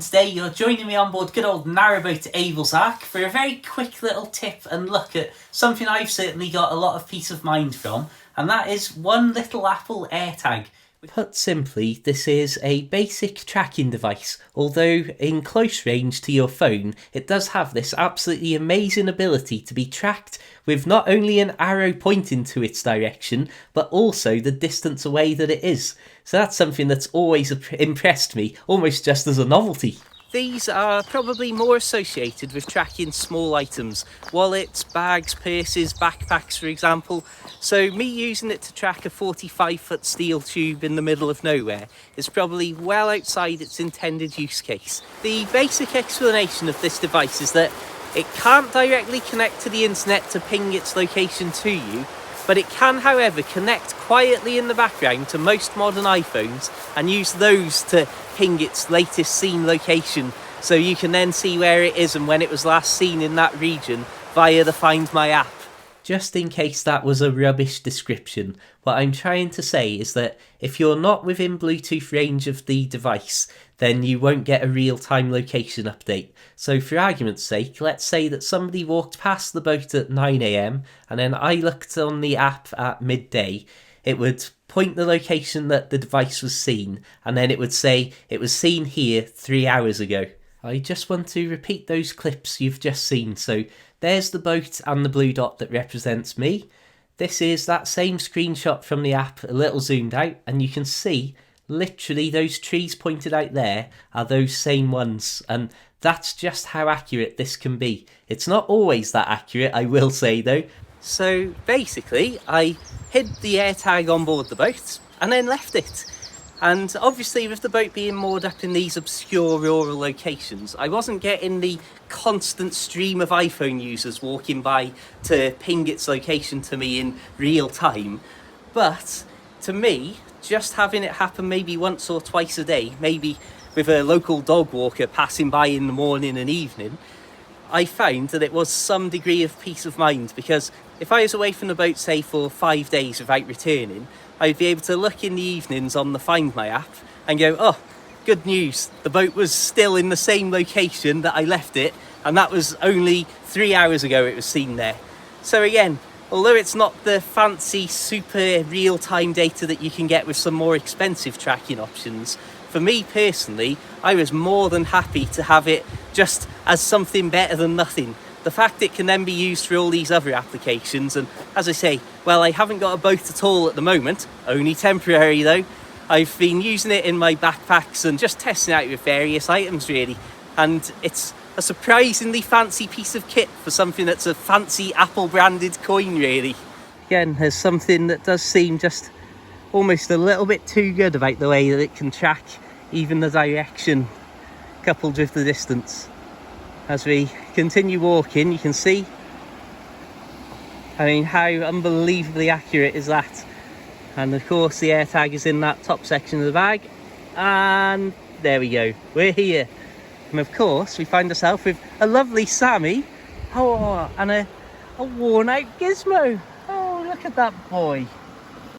Today you're joining me on board good old narrowboat Avelsark for a very quick little tip and look at something I've certainly got a lot of peace of mind from, and that is one little Apple AirTag. Put simply, this is a basic tracking device, although in close range to your phone, it does have this absolutely amazing ability to be tracked with not only an arrow pointing to its direction, but also the distance away that it is. So that's something that's always impressed me, almost just as a novelty. These are probably more associated with tracking small items, wallets, bags, purses, backpacks for example. So me using it to track a 45-foot steel tube in the middle of nowhere is probably well outside its intended use case. The basic explanation of this device is that it can't directly connect to the internet to ping its location to you, but it can, however, connect quietly in the background to most modern iPhones and use those to ping its latest seen location, so you can then see where it is and when it was last seen in that region via the Find My app. Just in case that was a rubbish description, what I'm trying to say is that if you're not within Bluetooth range of the device, then you won't get a real-time location update. So for argument's sake, let's say that somebody walked past the boat at 9 AM and then I looked on the app at midday. It would point the location that the device was seen, and then it would say it was seen here 3 hours ago. I just want to repeat those clips you've just seen. So there's the boat and the blue dot that represents me. This is that same screenshot from the app, a little zoomed out, and you can see literally those trees pointed out there are those same ones, and that's just how accurate this can be. It's not always that accurate, I will say though. So basically, I hid the AirTag on board the boat and then left it. And obviously with the boat being moored up in these obscure rural locations, I wasn't getting the constant stream of iPhone users walking by to ping its location to me in real time. But to me, just having it happen maybe once or twice a day, maybe with a local dog walker passing by in the morning and evening, I found that it was some degree of peace of mind, because if I was away from the boat, say, for 5 days without returning, I'd be able to look in the evenings on the Find My app and go, oh, good news, the boat was still in the same location that I left it, and that was only 3 hours ago it was seen there. So again, although it's not the fancy super real-time data that you can get with some more expensive tracking options, for me personally, I was more than happy to have it just as something better than nothing. The fact it can then be used for all these other applications, and as I say, well, I haven't got a boat at all at the moment, only temporary though. I've been using it in my backpacks and just testing out with various items really, and it's a surprisingly fancy piece of kit for something that's a fancy Apple branded coin really. Again, there's something that does seem just almost a little bit too good about the way that it can track even the direction coupled with the distance. As we continue walking, you can see, I mean, how unbelievably accurate is that? And of course the AirTag is in that top section of the bag, and there we go, we're here. And of course we find ourselves with a lovely Sammy, and a worn out Gizmo. Oh, look at that boy.